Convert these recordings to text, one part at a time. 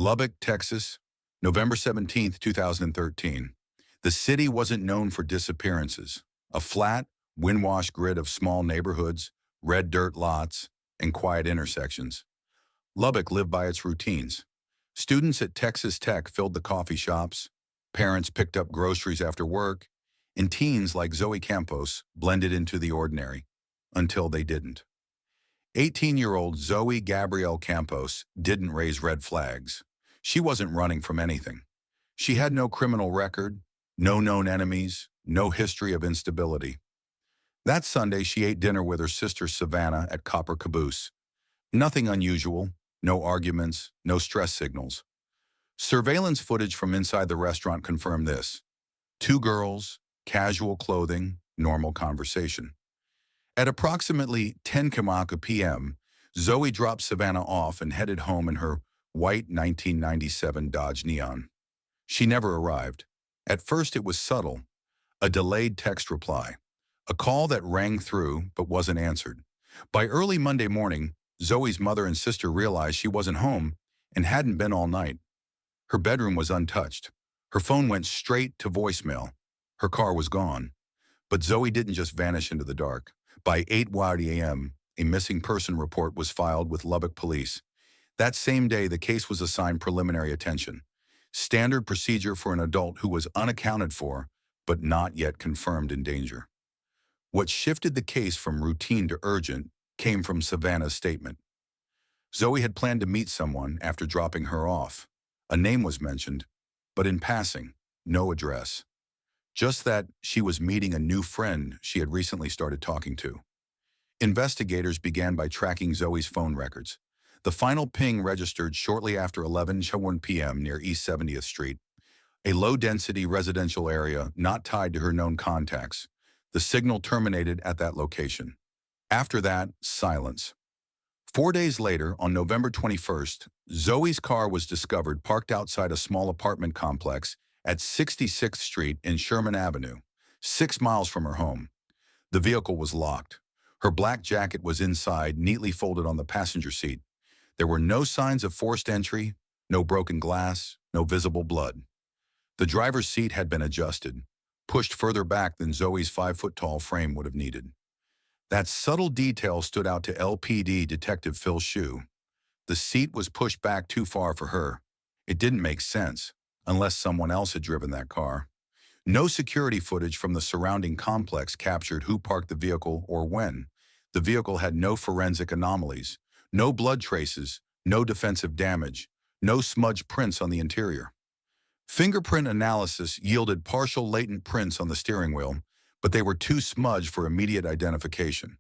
Lubbock, Texas, November 17th, 2013. The city wasn't known for disappearances. A flat, wind-washed grid of small neighborhoods, red dirt lots, and quiet intersections. Lubbock lived by its routines. Students at Texas Tech filled the coffee shops, parents picked up groceries after work, and teens like Zoe Campos blended into the ordinary, until they didn't. 18-year-old Zoe Gabrielle Campos didn't raise red flags. She wasn't running from anything. She had no criminal record, no known enemies, no history of instability. That Sunday, she ate dinner with her sister Savannah at Copper Caboose. Nothing unusual, no arguments, no stress signals. Surveillance footage from inside the restaurant confirmed this. Two girls, casual clothing, normal conversation. At approximately 10 p.m., Zoe dropped Savannah off and headed home in her white 1997 Dodge Neon. She never arrived. At first it was subtle, a delayed text reply, a call that rang through but wasn't answered. By early Monday morning, Zoe's mother and sister realized she wasn't home and hadn't been all night. Her bedroom was untouched. Her phone went straight to voicemail. Her car was gone. But Zoe didn't just vanish into the dark. By 8:00 a.m., a missing person report was filed with Lubbock police. That same day, the case was assigned preliminary attention. Standard procedure for an adult who was unaccounted for, but not yet confirmed in danger. What shifted the case from routine to urgent came from Savannah's statement. Zoe had planned to meet someone after dropping her off. A name was mentioned, but in passing, no address. Just that she was meeting a new friend she had recently started talking to. Investigators began by tracking Zoe's phone records. The final ping registered shortly after 11:01 p.m. near East 70th Street, a low-density residential area not tied to her known contacts. The signal terminated at that location. After that, silence. 4 days later, on November 21st, Zoe's car was discovered parked outside a small apartment complex at 66th Street and Sherman Avenue, 6 miles from her home. The vehicle was locked. Her black jacket was inside, neatly folded on the passenger seat. There were no signs of forced entry, no broken glass, no visible blood. The driver's seat had been adjusted, pushed further back than Zoe's 5-foot-tall frame would have needed. That subtle detail stood out to LPD Detective Phil Shue. The seat was pushed back too far for her. It didn't make sense, unless someone else had driven that car. No security footage from the surrounding complex captured who parked the vehicle or when. The vehicle had no forensic anomalies, no blood traces, no defensive damage, no smudged prints on the interior. Fingerprint analysis yielded partial latent prints on the steering wheel, but they were too smudged for immediate identification.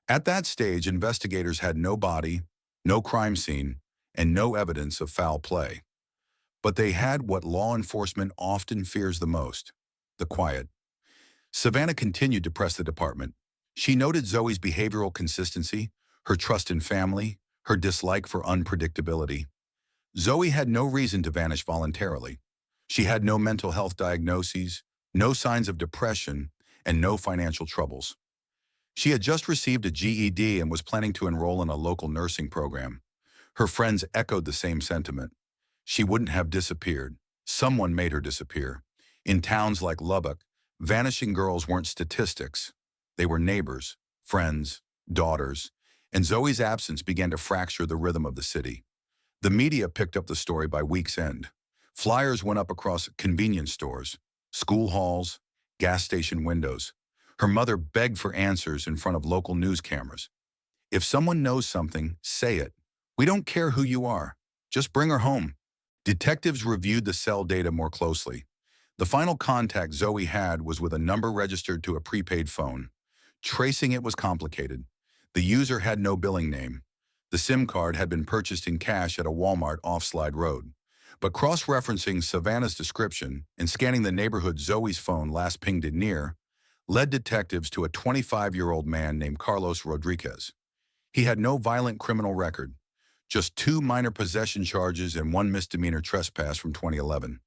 At that stage, investigators had no body, no crime scene, and no evidence of foul play. But they had what law enforcement often fears the most: the quiet. Savannah continued to press the department. She noted Zoe's behavioral consistency, her trust in family, her dislike for unpredictability. Zoe had no reason to vanish voluntarily. She had no mental health diagnoses, no signs of depression, and no financial troubles. She had just received a GED and was planning to enroll in a local nursing program. Her friends echoed the same sentiment. She wouldn't have disappeared. Someone made her disappear. In towns like Lubbock, vanishing girls weren't statistics. They were neighbors, friends, daughters, and Zoe's absence began to fracture the rhythm of the city. The media picked up the story by week's end. Flyers went up across convenience stores, school halls, gas station windows. Her mother begged for answers in front of local news cameras. If someone knows something, say it. We don't care who you are. Just bring her home. Detectives reviewed the cell data more closely. The final contact Zoe had was with a number registered to a prepaid phone. Tracing it was complicated. The user had no billing name. The SIM card had been purchased in cash at a Walmart off Slide Road. But cross-referencing Savannah's description and scanning the neighborhood Zoe's phone last pinged it near led detectives to a 25-year-old man named Carlos Rodriguez. He had no violent criminal record, just 2 minor possession charges and 1 misdemeanor trespass from 2011.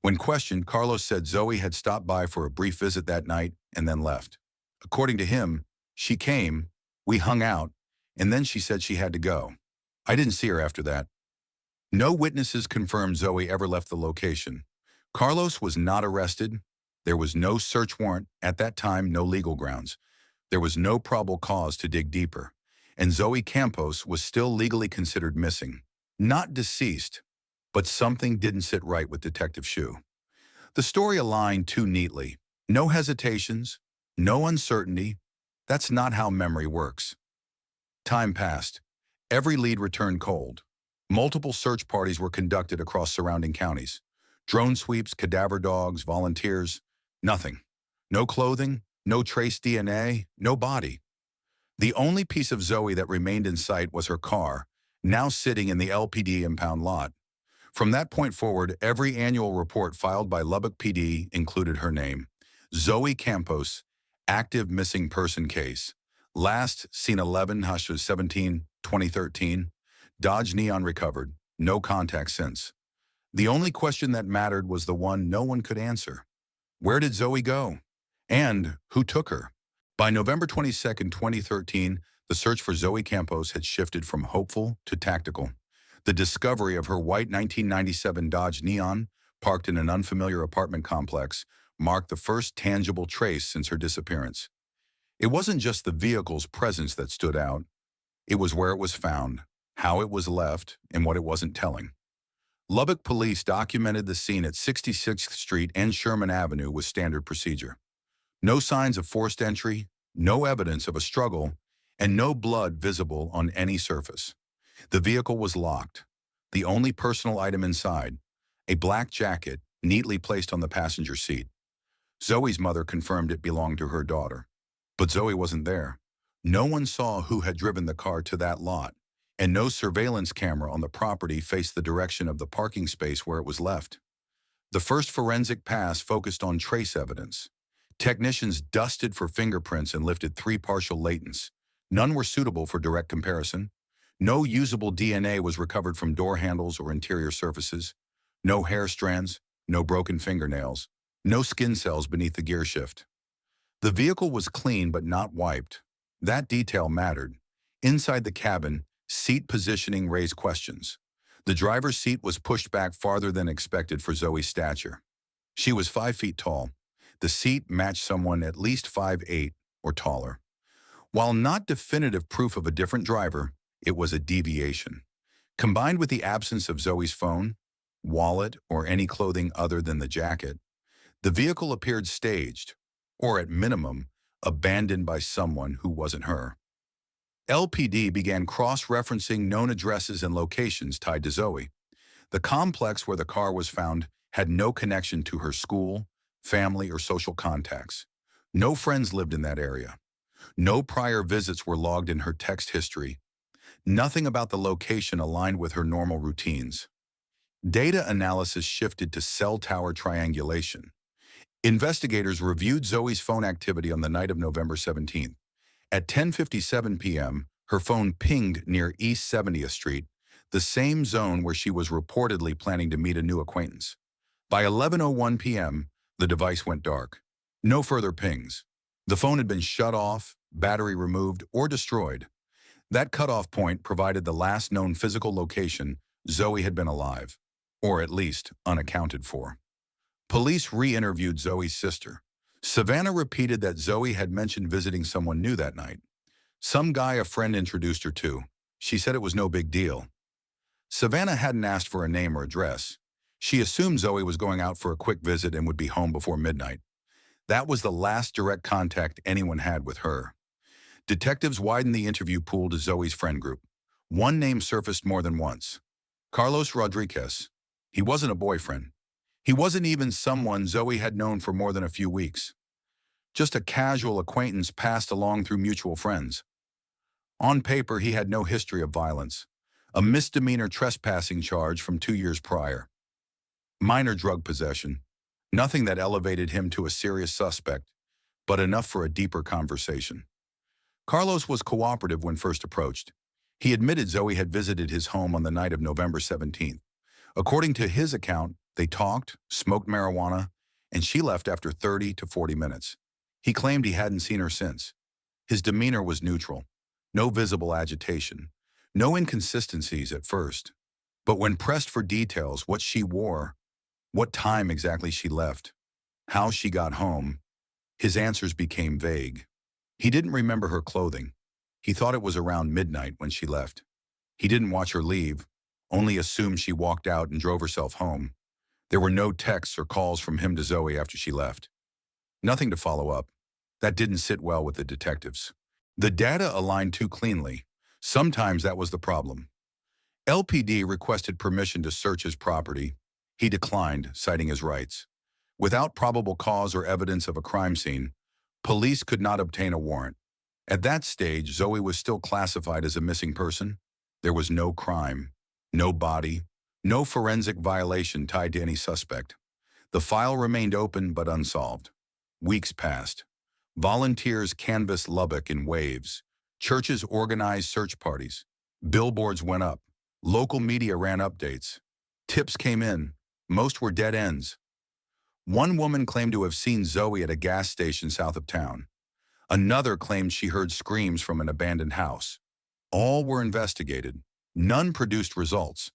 When questioned, Carlos said Zoe had stopped by for a brief visit that night and then left. According to him, she came, we hung out, and then she said she had to go. I didn't see her after that. No witnesses confirmed Zoe ever left the location. Carlos was not arrested. There was no search warrant. At that time, no legal grounds. There was no probable cause to dig deeper. And Zoe Campos was still legally considered missing. Not deceased, but something didn't sit right with Detective Shu. The story aligned too neatly. No hesitations, no uncertainty. That's not how memory works. Time passed. Every lead returned cold. Multiple search parties were conducted across surrounding counties. Drone sweeps, cadaver dogs, volunteers, nothing. No clothing, no trace DNA, no body. The only piece of Zoe that remained in sight was her car, now sitting in the LPD impound lot. From that point forward, every annual report filed by Lubbock PD included her name. Zoe Campos, active missing person case. Last seen 11/17, 2013. Dodge Neon recovered. No contact since. The only question that mattered was the one no one could answer. Where did Zoe go? And who took her? By November 22, 2013, the search for Zoe Campos had shifted from hopeful to tactical. The discovery of her white 1997 Dodge Neon, parked in an unfamiliar apartment complex, marked the first tangible trace since her disappearance. It wasn't just the vehicle's presence that stood out. It was where it was found, how it was left, and what it wasn't telling. Lubbock police documented the scene at 66th Street and Sherman Avenue with standard procedure. No signs of forced entry, no evidence of a struggle, and no blood visible on any surface. The vehicle was locked. The only personal item inside, a black jacket neatly placed on the passenger seat. Zoe's mother confirmed it belonged to her daughter. But Zoe wasn't there. No one saw who had driven the car to that lot, and no surveillance camera on the property faced the direction of the parking space where it was left. The first forensic pass focused on trace evidence. Technicians dusted for fingerprints and lifted 3 partial latents. None were suitable for direct comparison. No usable DNA was recovered from door handles or interior surfaces. No hair strands, no broken fingernails, no skin cells beneath the gear shift. The vehicle was clean but not wiped. That detail mattered. Inside the cabin, seat positioning raised questions. The driver's seat was pushed back farther than expected for Zoe's stature. She was 5 feet tall. The seat matched someone at least 5'8" or taller. While not definitive proof of a different driver, it was a deviation. Combined with the absence of Zoe's phone, wallet, or any clothing other than the jacket, the vehicle appeared staged, or at minimum, abandoned by someone who wasn't her. LPD began cross-referencing known addresses and locations tied to Zoe. The complex where the car was found had no connection to her school, family, or social contacts. No friends lived in that area. No prior visits were logged in her text history. Nothing about the location aligned with her normal routines. Data analysis shifted to cell tower triangulation. Investigators reviewed Zoe's phone activity on the night of November 17th. At 10:57 p.m., her phone pinged near East 70th Street, the same zone where she was reportedly planning to meet a new acquaintance. By 11:01 p.m., the device went dark. No further pings. The phone had been shut off, battery removed, or destroyed. That cutoff point provided the last known physical location Zoe had been alive, or at least unaccounted for. Police re-interviewed Zoe's sister. Savannah repeated that Zoe had mentioned visiting someone new that night. Some guy a friend introduced her to. She said it was no big deal. Savannah hadn't asked for a name or address. She assumed Zoe was going out for a quick visit and would be home before midnight. That was the last direct contact anyone had with her. Detectives widened the interview pool to Zoe's friend group. One name surfaced more than once. Carlos Rodriguez. He wasn't a boyfriend. He wasn't even someone Zoe had known for more than a few weeks. Just a casual acquaintance passed along through mutual friends. On paper, he had no history of violence. A misdemeanor trespassing charge from 2 years prior. Minor drug possession. Nothing that elevated him to a serious suspect, but enough for a deeper conversation. Carlos was cooperative when first approached. He admitted Zoe had visited his home on the night of November 17th. According to his account, they talked, smoked marijuana, and she left after 30 to 40 minutes. He claimed he hadn't seen her since. His demeanor was neutral. No visible agitation. No inconsistencies at first. But when pressed for details, what she wore, what time exactly she left, how she got home, his answers became vague. He didn't remember her clothing. He thought it was around midnight when she left. He didn't watch her leave, only assumed she walked out and drove herself home. There were no texts or calls from him to Zoe after she left. Nothing to follow up. That didn't sit well with the detectives. The data aligned too cleanly. Sometimes that was the problem. LPD requested permission to search his property. He declined, citing his rights. Without probable cause or evidence of a crime scene, police could not obtain a warrant. At that stage, Zoe was still classified as a missing person. There was no crime, no body, no forensic violation tied to any suspect. The file remained open but unsolved. Weeks passed. Volunteers canvassed Lubbock in waves. Churches organized search parties. Billboards went up. Local media ran updates. Tips came in. Most were dead ends. One woman claimed to have seen Zoe at a gas station south of town. Another claimed she heard screams from an abandoned house. All were investigated. None produced results.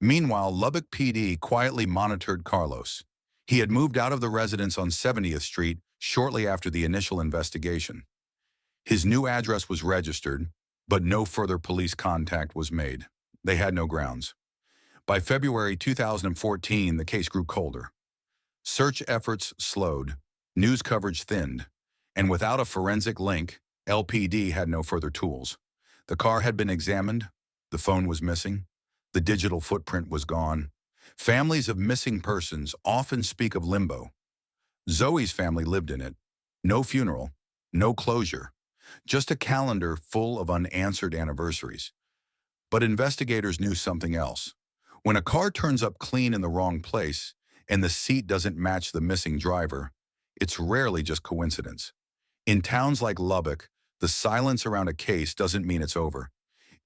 Meanwhile, Lubbock PD quietly monitored Carlos. He had moved out of the residence on 70th Street shortly after the initial investigation. His new address was registered, but no further police contact was made. They had no grounds. By February 2014, the case grew colder. Search efforts slowed, news coverage thinned, and without a forensic link, LPD had no further tools. The car had been examined, the phone was missing, the digital footprint was gone. Families of missing persons often speak of limbo. Zoe's family lived in it. No funeral, no closure, just a calendar full of unanswered anniversaries. But investigators knew something else. When a car turns up clean in the wrong place and the seat doesn't match the missing driver, it's rarely just coincidence. In towns like Lubbock, the silence around a case doesn't mean it's over.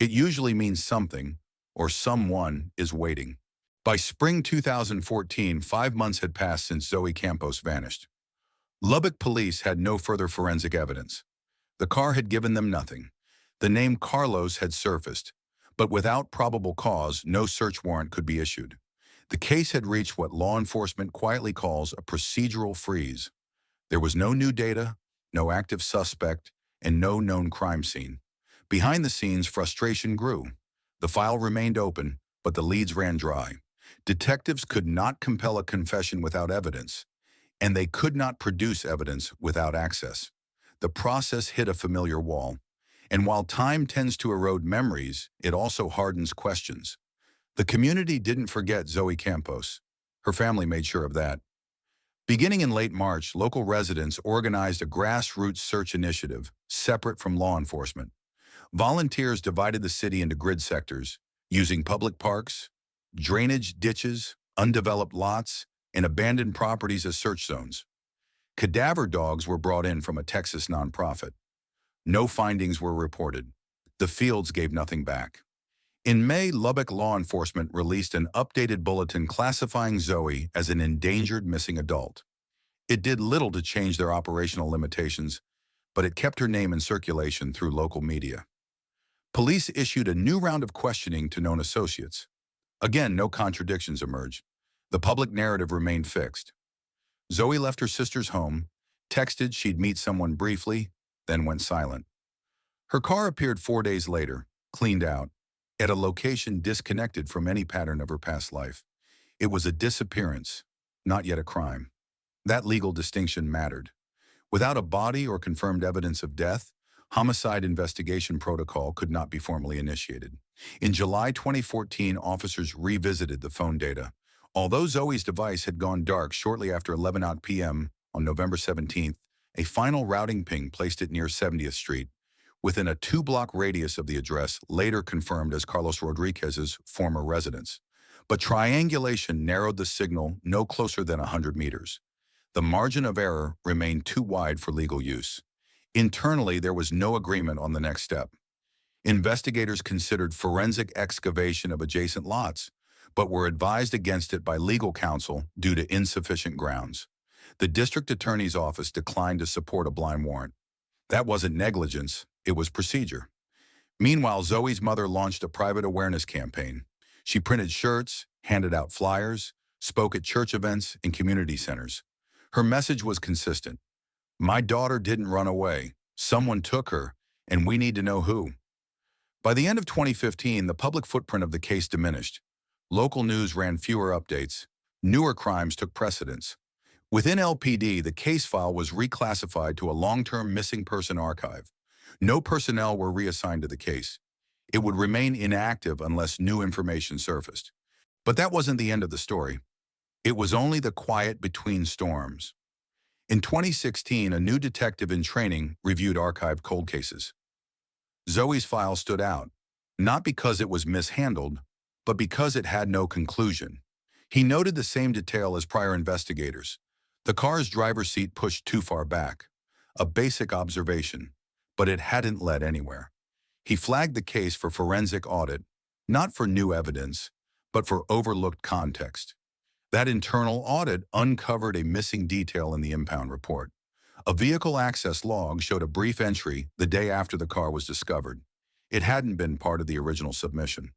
It usually means something, or someone, is waiting. By spring 2014, 5 months had passed since Zoe Campos vanished. Lubbock police had no further forensic evidence. The car had given them nothing. The name Carlos had surfaced, but without probable cause, no search warrant could be issued. The case had reached what law enforcement quietly calls a procedural freeze. There was no new data, no active suspect, and no known crime scene. Behind the scenes, frustration grew. The file remained open, but the leads ran dry. Detectives could not compel a confession without evidence, and they could not produce evidence without access. The process hit a familiar wall. And while time tends to erode memories, it also hardens questions. The community didn't forget Zoe Campos. Her family made sure of that. Beginning in late March, local residents organized a grassroots search initiative, separate from law enforcement. Volunteers divided the city into grid sectors, using public parks, drainage ditches, undeveloped lots, and abandoned properties as search zones. Cadaver dogs were brought in from a Texas nonprofit. No findings were reported. The fields gave nothing back. In May, Lubbock law enforcement released an updated bulletin classifying Zoe as an endangered missing adult. It did little to change their operational limitations, but it kept her name in circulation through local media. Police issued a new round of questioning to known associates. Again, no contradictions emerged. The public narrative remained fixed. Zoe left her sister's home, texted she'd meet someone briefly, then went silent. Her car appeared 4 days later, cleaned out, at a location disconnected from any pattern of her past life. It was a disappearance, not yet a crime. That legal distinction mattered. Without a body or confirmed evidence of death, homicide investigation protocol could not be formally initiated. In July 2014, officers revisited the phone data. Although Zoe's device had gone dark shortly after 11 p.m. on November 17th, a final routing ping placed it near 70th Street, within a 2-block radius of the address later confirmed as Carlos Rodriguez's former residence. But triangulation narrowed the signal no closer than 100 meters. The margin of error remained too wide for legal use. Internally, there was no agreement on the next step. Investigators considered forensic excavation of adjacent lots, but were advised against it by legal counsel due to insufficient grounds. The district attorney's office declined to support a blind warrant. That wasn't negligence, it was procedure. Meanwhile, Zoe's mother launched a private awareness campaign. She printed shirts, handed out flyers, spoke at church events and community centers. Her message was consistent. My daughter didn't run away. Someone took her, and we need to know who. By the end of 2015, the public footprint of the case diminished. Local news ran fewer updates. Newer crimes took precedence. Within LPD, the case file was reclassified to a long-term missing person archive. No personnel were reassigned to the case. It would remain inactive unless new information surfaced. But that wasn't the end of the story. It was only the quiet between storms. In 2016, a new detective in training reviewed archived cold cases. Zoe's file stood out, not because it was mishandled, but because it had no conclusion. He noted the same detail as prior investigators. The car's driver's seat pushed too far back. A basic observation, but it hadn't led anywhere. He flagged the case for forensic audit, not for new evidence, but for overlooked context. That internal audit uncovered a missing detail in the impound report. A vehicle access log showed a brief entry the day after the car was discovered. It hadn't been part of the original submission.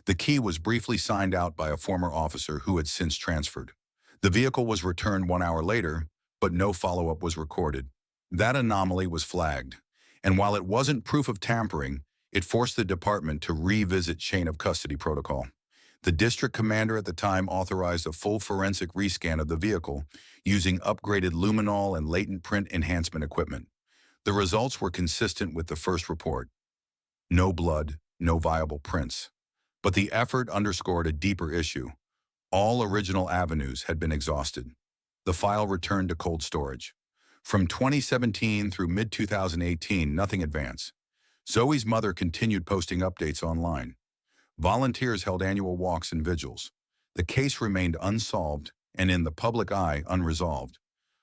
The key was briefly signed out by a former officer who had since transferred. The vehicle was returned 1 hour later, but no follow-up was recorded. That anomaly was flagged, and while it wasn't proof of tampering, it forced the department to revisit chain of custody protocol. The district commander at the time authorized a full forensic rescan of the vehicle using upgraded luminol and latent print enhancement equipment. The results were consistent with the first report. No blood, no viable prints. But the effort underscored a deeper issue. All original avenues had been exhausted. The file returned to cold storage. From 2017 through mid-2018, nothing advanced. Zoe's mother continued posting updates online. Volunteers held annual walks and vigils. The case remained unsolved and in the public eye unresolved,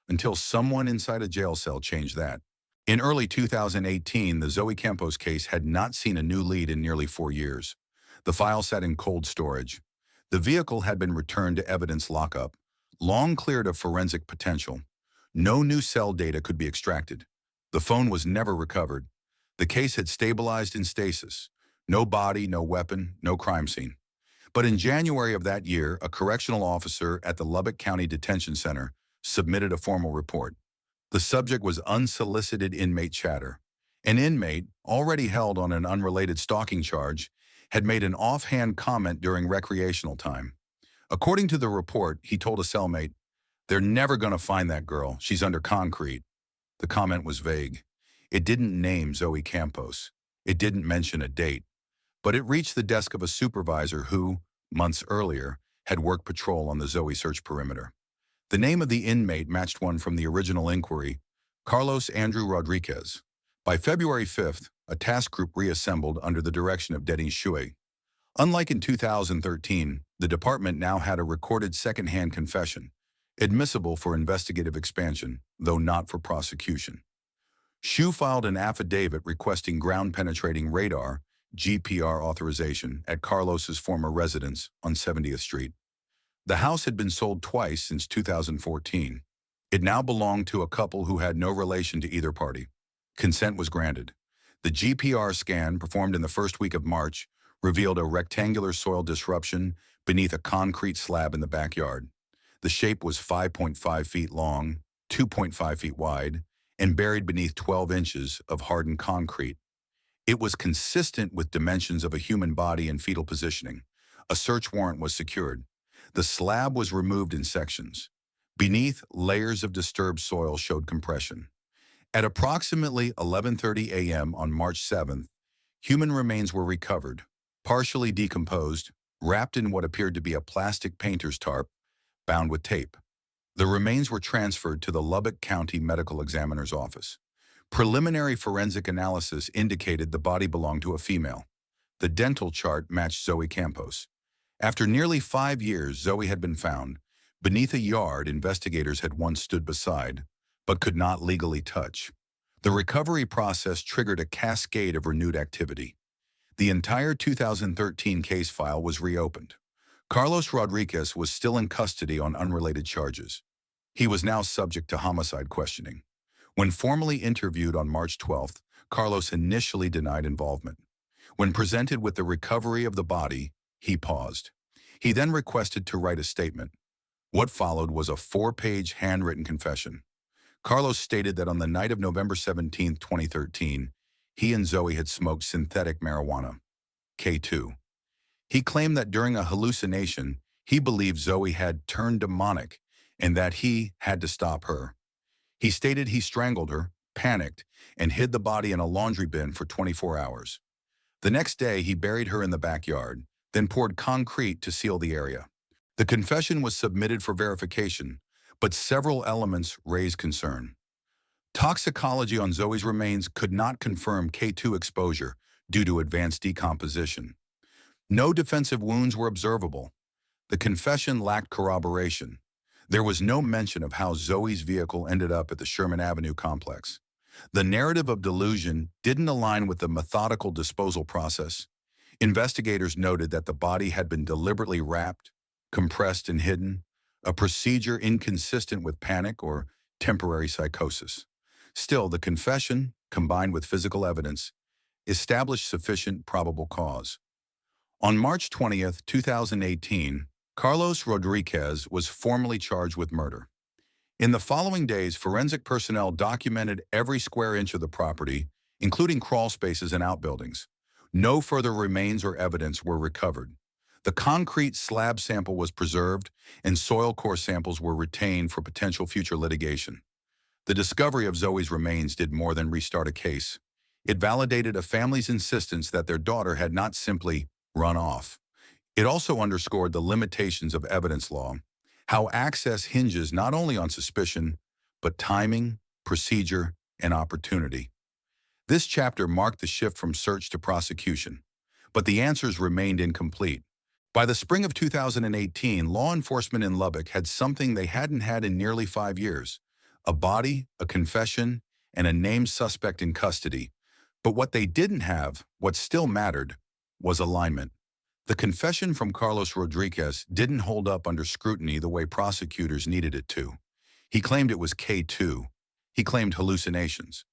until someone inside a jail cell changed that. In early 2018, the Zoe Campos case had not seen a new lead in nearly 4 years. The file sat in cold storage. The vehicle had been returned to evidence lockup, long cleared of forensic potential. No new cell data could be extracted. The phone was never recovered. The case had stabilized in stasis. No body, no weapon, no crime scene. But in January of that year, a correctional officer at the Lubbock County Detention Center submitted a formal report. The subject was unsolicited inmate chatter. An inmate, already held on an unrelated stalking charge, had made an offhand comment during recreational time. According to the report, he told a cellmate, "They're never going to find that girl. She's under concrete." The comment was vague. It didn't name Zoe Campos. It didn't mention a date. But it reached the desk of a supervisor who, months earlier, had worked patrol on the Zoe search perimeter. The name of the inmate matched one from the original inquiry, Carlos Andrew Rodriguez. By February 5th, a task group reassembled under the direction of Denny Shuey. Unlike in 2013, the department now had a recorded second-hand confession, admissible for investigative expansion, though not for prosecution. Shu filed an affidavit requesting ground-penetrating radar (GPR) authorization at Carlos's former residence on 70th Street. The house had been sold twice since 2014. It now belonged to a couple who had no relation to either party. Consent was granted. The GPR scan, performed in the first week of March, revealed a rectangular soil disruption beneath a concrete slab in the backyard. The shape was 5.5 feet long, 2.5 feet wide, and buried beneath 12 inches of hardened concrete. It was consistent with dimensions of a human body in fetal positioning. A search warrant was secured. The slab was removed in sections. Beneath, layers of disturbed soil showed compression. At approximately 11:30 a.m. on March 7th, human remains were recovered, partially decomposed, wrapped in what appeared to be a plastic painter's tarp, bound with tape. The remains were transferred to the Lubbock County Medical Examiner's office. Preliminary forensic analysis indicated the body belonged to a female. The dental chart matched Zoe Campos. After nearly 5 years, Zoe had been found beneath a yard investigators had once stood beside, but could not legally touch. The recovery process triggered a cascade of renewed activity. The entire 2013 case file was reopened. Carlos Rodriguez was still in custody on unrelated charges. He was now subject to homicide questioning. When formally interviewed on March 12th, Carlos initially denied involvement. When presented with the recovery of the body, He paused. He then requested to write a statement. What followed was a 4-page handwritten confession. Carlos stated that on the night of November 17, 2013, he and Zoe had smoked synthetic marijuana, K2. He claimed that during a hallucination, he believed Zoe had turned demonic and that he had to stop her. He stated he strangled her, panicked, and hid the body in a laundry bin for 24 hours. The next day, he buried her in the backyard, then poured concrete to seal the area. The confession was submitted for verification, but several elements raised concern. Toxicology on Zoe's remains could not confirm K2 exposure due to advanced decomposition. No defensive wounds were observable. The confession lacked corroboration. There was no mention of how Zoe's vehicle ended up at the Sherman Avenue complex. The narrative of delusion didn't align with the methodical disposal process. Investigators noted that the body had been deliberately wrapped, compressed, and hidden, a procedure inconsistent with panic or temporary psychosis. Still, the confession, combined with physical evidence, established sufficient probable cause. On March 20, 2018, Carlos Rodriguez was formally charged with murder. In the following days, forensic personnel documented every square inch of the property, including crawl spaces and outbuildings. No further remains or evidence were recovered. The concrete slab sample was preserved, and soil core samples were retained for potential future litigation. The discovery of Zoe's remains did more than restart a case. It validated a family's insistence that their daughter had not simply run off. It also underscored the limitations of evidence law, how access hinges not only on suspicion, but timing, procedure, and opportunity. This chapter marked the shift from search to prosecution, but the answers remained incomplete. By the spring of 2018, law enforcement in Lubbock had something they hadn't had in nearly 5 years: a body, a confession, and a named suspect in custody. But what they didn't have, what still mattered, was alignment. The confession from Carlos Rodriguez didn't hold up under scrutiny the way prosecutors needed it to. He claimed it was K2. He claimed hallucinations.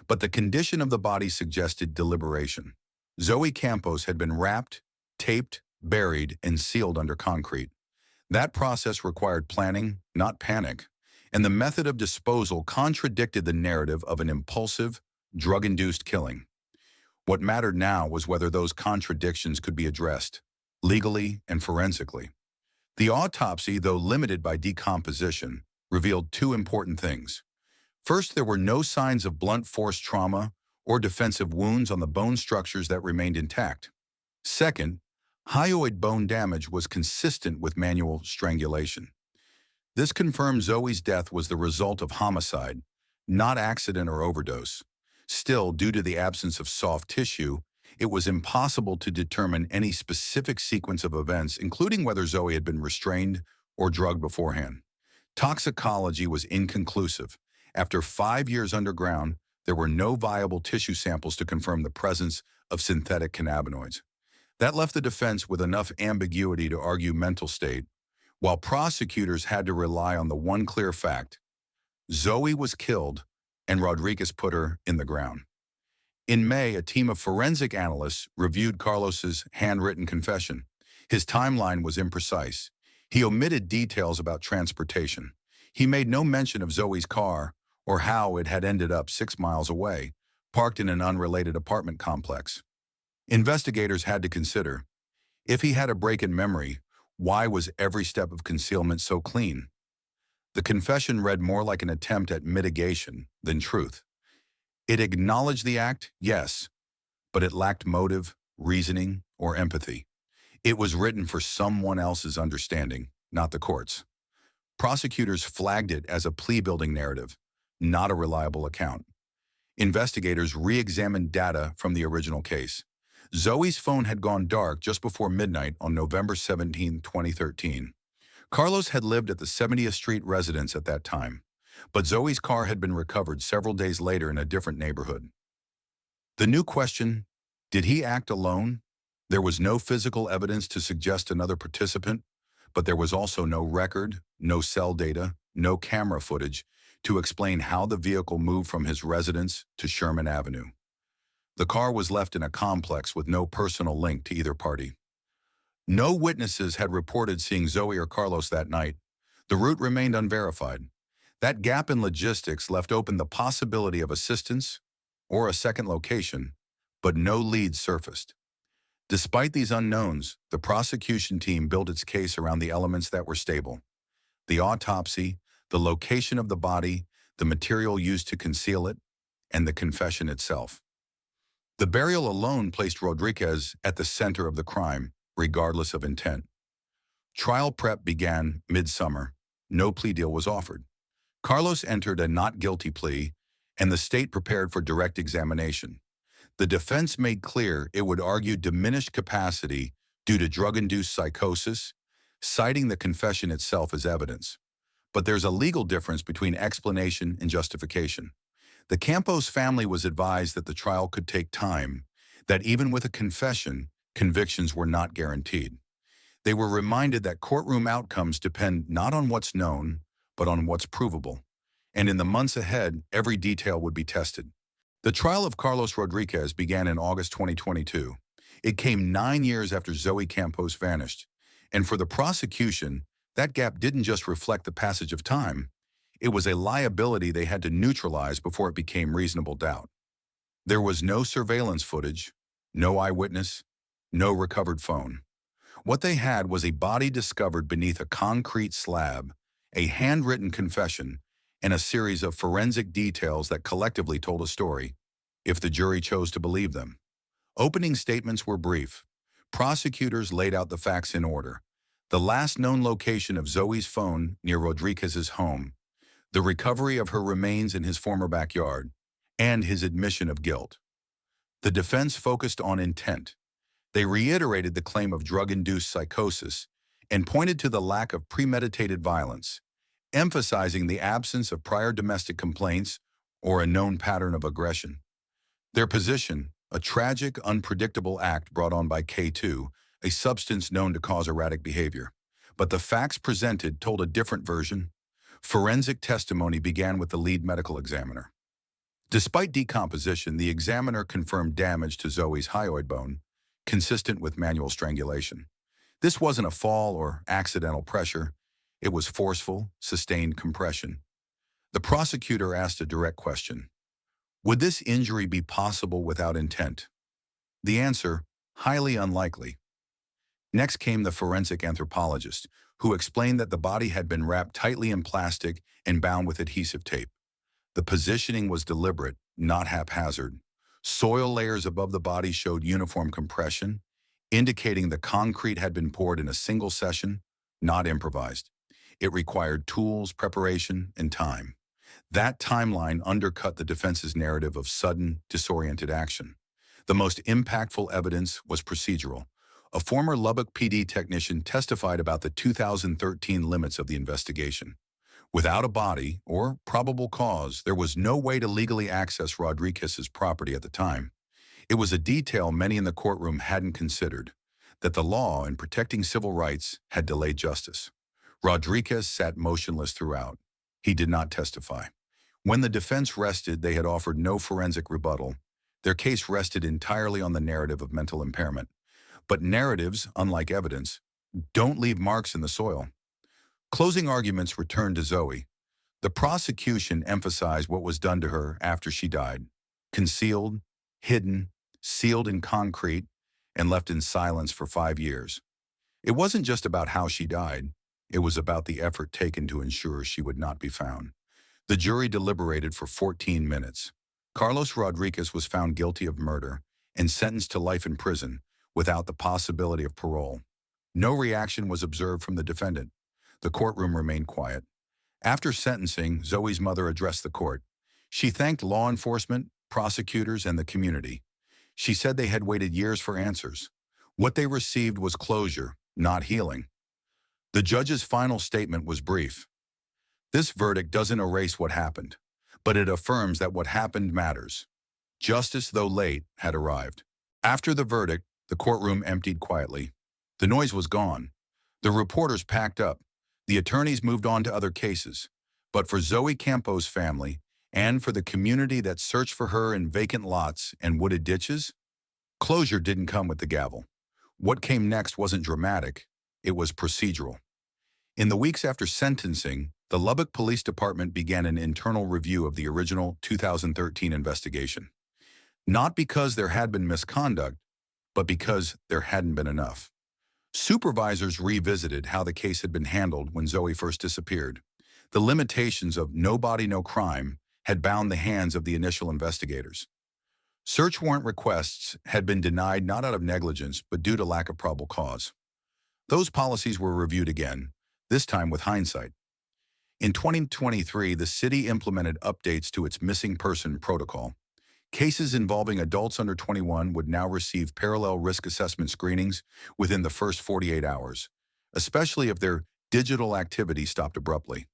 But the condition of the body suggested deliberation. Zoe Campos had been wrapped, taped, buried, and sealed under concrete. That process required planning, not panic, and the method of disposal contradicted the narrative of an impulsive, drug-induced killing. What mattered now was whether those contradictions could be addressed, legally and forensically. The autopsy, though limited by decomposition, revealed two important things. First, there were no signs of blunt force trauma or defensive wounds on the bone structures that remained intact. Second, hyoid bone damage was consistent with manual strangulation. This confirmed Zoe's death was the result of homicide, not accident or overdose. Still, due to the absence of soft tissue, it was impossible to determine any specific sequence of events, including whether Zoe had been restrained or drugged beforehand. Toxicology was inconclusive. After 5 years underground, there were no viable tissue samples to confirm the presence of synthetic cannabinoids. That left the defense with enough ambiguity to argue mental state, while prosecutors had to rely on the one clear fact: Zoe was killed and Rodriguez put her in the ground. In May, a team of forensic analysts reviewed Carlos's handwritten confession. His timeline was imprecise. He omitted details about transportation. He made no mention of Zoe's car or how it had ended up 6 miles away, parked in an unrelated apartment complex. Investigators had to consider, if he had a break in memory, why was every step of concealment so clean? The confession read more like an attempt at mitigation than truth. It acknowledged the act, yes, but it lacked motive, reasoning, or empathy. It was written for someone else's understanding, not the court's. Prosecutors flagged it as a plea-building narrative, not a reliable account. Investigators re-examined data from the original case. Zoe's phone had gone dark just before midnight on November 17, 2013. Carlos had lived at the 70th Street residence at that time, but Zoe's car had been recovered several days later in a different neighborhood. The new question: did he act alone? There was no physical evidence to suggest another participant, but there was also no record, no cell data, no camera footage to explain how the vehicle moved from his residence to Sherman Avenue. The car was left in a complex with no personal link to either party. No witnesses had reported seeing Zoe or Carlos that night. The route remained unverified. That gap in logistics left open the possibility of assistance or a second location, but no leads surfaced. Despite these unknowns, the prosecution team built its case around the elements that were stable: the autopsy, the location of the body, the material used to conceal it, and the confession itself. The burial alone placed Rodriguez at the center of the crime, regardless of intent. Trial prep began mid-summer. No plea deal was offered. Carlos entered a not guilty plea, and the state prepared for direct examination. The defense made clear it would argue diminished capacity due to drug-induced psychosis, citing the confession itself as evidence. But there's a legal difference between explanation and justification. The Campos family was advised that the trial could take time, that even with a confession, convictions were not guaranteed. They were reminded that courtroom outcomes depend not on what's known, but on what's provable. And in the months ahead, every detail would be tested. The trial of Carlos Rodriguez began in August 2022. It came 9 years after Zoe Campos vanished. And for the prosecution, that gap didn't just reflect the passage of time. It was a liability they had to neutralize before it became reasonable doubt. There was no surveillance footage, no eyewitness, no recovered phone. What they had was a body discovered beneath a concrete slab, a handwritten confession, and a series of forensic details that collectively told a story, if the jury chose to believe them. Opening statements were brief. Prosecutors laid out the facts in order: the last known location of Zoe's phone near Rodriguez's home, the recovery of her remains in his former backyard, and his admission of guilt. The defense focused on intent. They reiterated the claim of drug-induced psychosis and pointed to the lack of premeditated violence, emphasizing the absence of prior domestic complaints or a known pattern of aggression. Their position: a tragic, unpredictable act brought on by K2, a substance known to cause erratic behavior. But the facts presented told a different version. Forensic testimony began with the lead medical examiner. Despite decomposition, the examiner confirmed damage to Zoe's hyoid bone, consistent with manual strangulation. This wasn't a fall or accidental pressure. It was forceful, sustained compression. The prosecutor asked a direct question: would this injury be possible without intent? The answer: highly unlikely. Next came the forensic anthropologist, who explained that the body had been wrapped tightly in plastic and bound with adhesive tape. The positioning was deliberate, not haphazard. Soil layers above the body showed uniform compression, indicating the concrete had been poured in a single session, not improvised. It required tools, preparation, and time. That timeline undercut the defense's narrative of sudden, disoriented action. The most impactful evidence was procedural. A former Lubbock PD technician testified about the 2013 limits of the investigation. Without a body or probable cause, there was no way to legally access Rodriguez's property at the time. It was a detail many in the courtroom hadn't considered, that the law in protecting civil rights had delayed justice. Rodriguez sat motionless throughout. He did not testify. When the defense rested, they had offered no forensic rebuttal. Their case rested entirely on the narrative of mental impairment. But narratives, unlike evidence, don't leave marks in the soil. Closing arguments returned to Zoe. The prosecution emphasized what was done to her after she died: concealed, hidden, sealed in concrete, and left in silence for 5 years. It wasn't just about how she died. It was about the effort taken to ensure she would not be found. The jury deliberated for 14 minutes. Carlos Rodriguez was found guilty of murder and sentenced to life in prison without the possibility of parole. No reaction was observed from the defendant. The courtroom remained quiet. After sentencing, Zoe's mother addressed the court. She thanked law enforcement, prosecutors, and the community. She said they had waited years for answers. What they received was closure, not healing. The judge's final statement was brief. This verdict doesn't erase what happened, but it affirms that what happened matters. Justice, though late, had arrived. After the verdict, the courtroom emptied quietly. The noise was gone. The reporters packed up. The attorneys moved on to other cases. But for Zoe Campos' family, and for the community that searched for her in vacant lots and wooded ditches, closure didn't come with the gavel. What came next wasn't dramatic, it was procedural. In the weeks after sentencing, the Lubbock Police Department began an internal review of the original 2013 investigation. Not because there had been misconduct, but because there hadn't been enough. Supervisors revisited how the case had been handled when Zoe first disappeared. The limitations of no body, no crime had bound the hands of the initial investigators. Search warrant requests had been denied not out of negligence, but due to lack of probable cause. Those policies were reviewed again, this time with hindsight. In 2023, the city implemented updates to its missing person protocol. Cases involving adults under 21 would now receive parallel risk assessment screenings within the first 48 hours, especially if their digital activity stopped abruptly.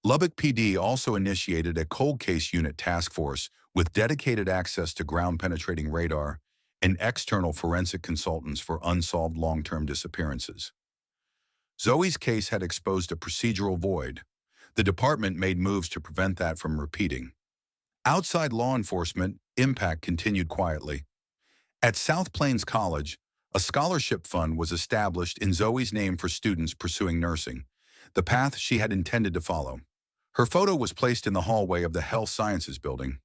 Lubbock PD also initiated a cold case unit task force with dedicated access to ground-penetrating radar and external forensic consultants for unsolved long-term disappearances. Zoe's case had exposed a procedural void. The department made moves to prevent that from repeating. Outside law enforcement, impact continued quietly. At South Plains College, a scholarship fund was established in Zoe's name for students pursuing nursing, the path she had intended to follow. Her photo was placed in the hallway of the Health Sciences building.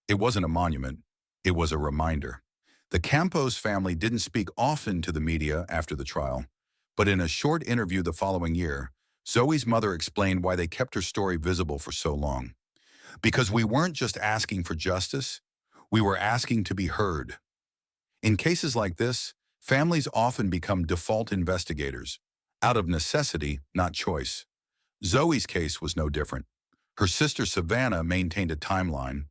It wasn't a monument, it was a reminder. The Campos family didn't speak often to the media after the trial, but in a short interview the following year, Zoe's mother explained why they kept her story visible for so long. Because we weren't just asking for justice, we were asking to be heard. In cases like this, families often become default investigators, out of necessity, not choice. Zoe's case was no different. Her sister Savannah maintained a timeline,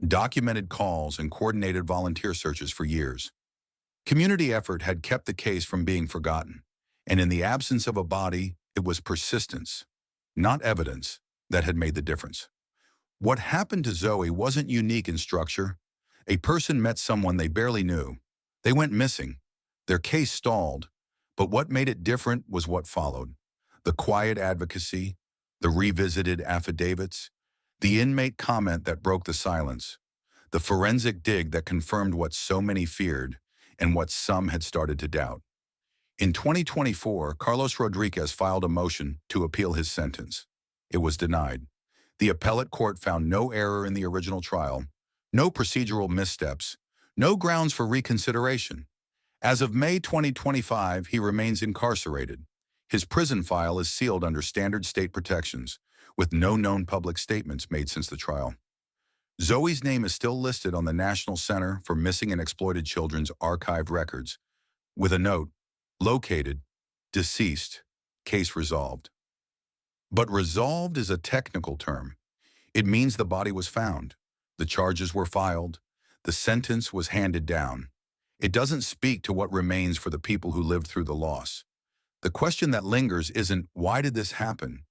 documented calls, and coordinated volunteer searches for years. Community effort had kept the case from being forgotten, and in the absence of a body, it was persistence, not evidence, that had made the difference. What happened to Zoe wasn't unique in structure. A person met someone they barely knew. They went missing. Their case stalled. But what made it different was what followed. The quiet advocacy, the revisited affidavits, the inmate comment that broke the silence, the forensic dig that confirmed what so many feared and what some had started to doubt. In 2024, Carlos Rodriguez filed a motion to appeal his sentence. It was denied. The appellate court found no error in the original trial, no procedural missteps, no grounds for reconsideration. As of May 2025, he remains incarcerated. His prison file is sealed under standard state protections, with no known public statements made since the trial. Zoe's name is still listed on the National Center for Missing and Exploited Children's archived records, with a note, located, deceased, case resolved. But resolved is a technical term. It means the body was found, the charges were filed, the sentence was handed down. It doesn't speak to what remains for the people who lived through the loss. The question that lingers isn't, why did this happen?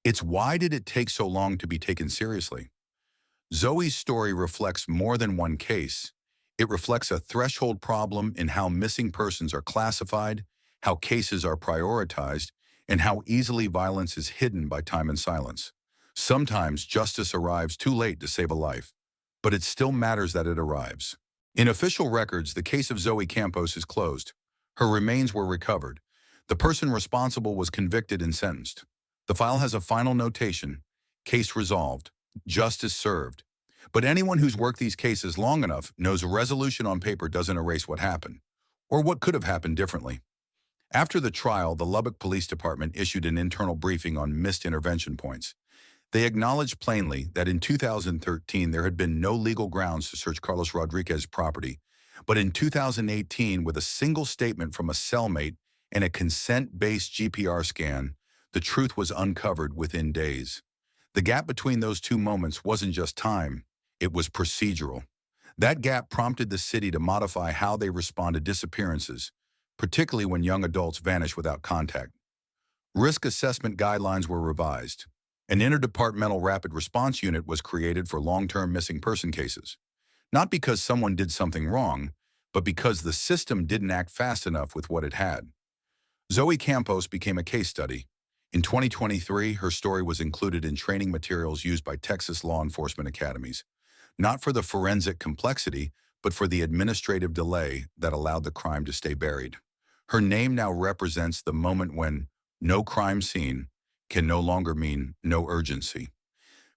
It's, why did it take so long to be taken seriously? Zoe's story reflects more than one case. It reflects a threshold problem in how missing persons are classified, how cases are prioritized, and how easily violence is hidden by time and silence. Sometimes justice arrives too late to save a life, but it still matters that it arrives. In official records, the case of Zoe Campos is closed. Her remains were recovered. The person responsible was convicted and sentenced. The file has a final notation, case resolved, justice served. But anyone who's worked these cases long enough knows a resolution on paper doesn't erase what happened, or what could have happened differently. After the trial, the Lubbock Police Department issued an internal briefing on missed intervention points. They acknowledged plainly that in 2013 there had been no legal grounds to search Carlos Rodriguez's property, but in 2018, with a single statement from a cellmate and a consent-based GPR scan, the truth was uncovered within days. The gap between those two moments wasn't just time, it was procedural. That gap prompted the city to modify how they respond to disappearances, particularly when young adults vanish without contact. Risk assessment guidelines were revised. An interdepartmental rapid response unit was created for long-term missing person cases, not because someone did something wrong, but because the system didn't act fast enough with what it had. Zoe Campos became a case study. In 2023, her story was included in training materials used by Texas law enforcement academies, not for the forensic complexity, but for the administrative delay that allowed the crime to stay buried. Her name now represents the moment when no crime scene can no longer mean no urgency.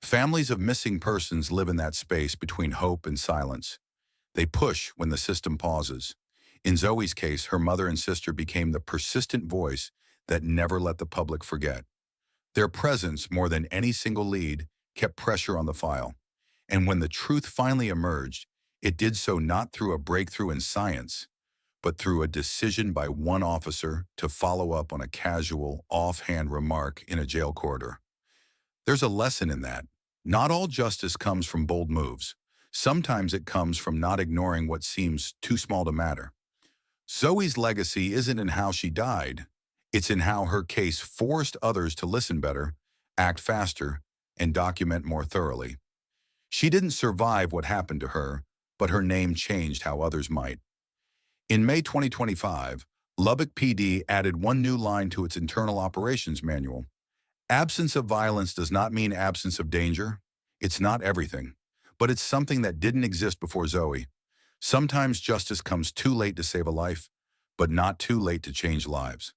Families of missing persons live in that space between hope and silence. They push when the system pauses. In Zoe's case, her mother and sister became the persistent voice that never let the public forget. Their presence, more than any single lead, kept pressure on the file. And when the truth finally emerged, it did so not through a breakthrough in science, but through a decision by one officer to follow up on a casual, offhand remark in a jail corridor. There's a lesson in that. Not all justice comes from bold moves. Sometimes it comes from not ignoring what seems too small to matter. Zoe's legacy isn't in how she died. It's in how her case forced others to listen better, act faster, and document more thoroughly. She didn't survive what happened to her, but her name changed how others might. In May 2025, Lubbock PD added one new line to its internal operations manual. Absence of violence does not mean absence of danger. It's not everything, but it's something that didn't exist before Zoe. Sometimes justice comes too late to save a life, but not too late to change lives.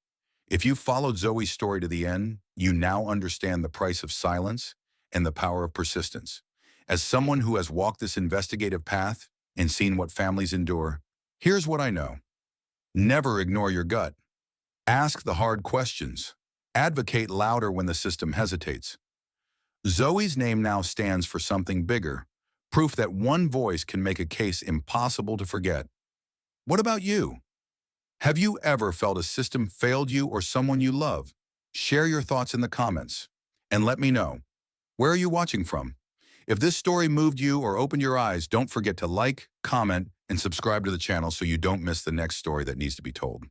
If you followed Zoe's story to the end, you now understand the price of silence and the power of persistence. As someone who has walked this investigative path and seen what families endure, here's what I know. Never ignore your gut. Ask the hard questions. Advocate louder when the system hesitates. Zoe's name now stands for something bigger, proof that one voice can make a case impossible to forget. What about you? Have you ever felt a system failed you or someone you love? Share your thoughts in the comments and let me know. Where are you watching from? If this story moved you or opened your eyes, don't forget to like, comment, and subscribe to the channel so you don't miss the next story that needs to be told.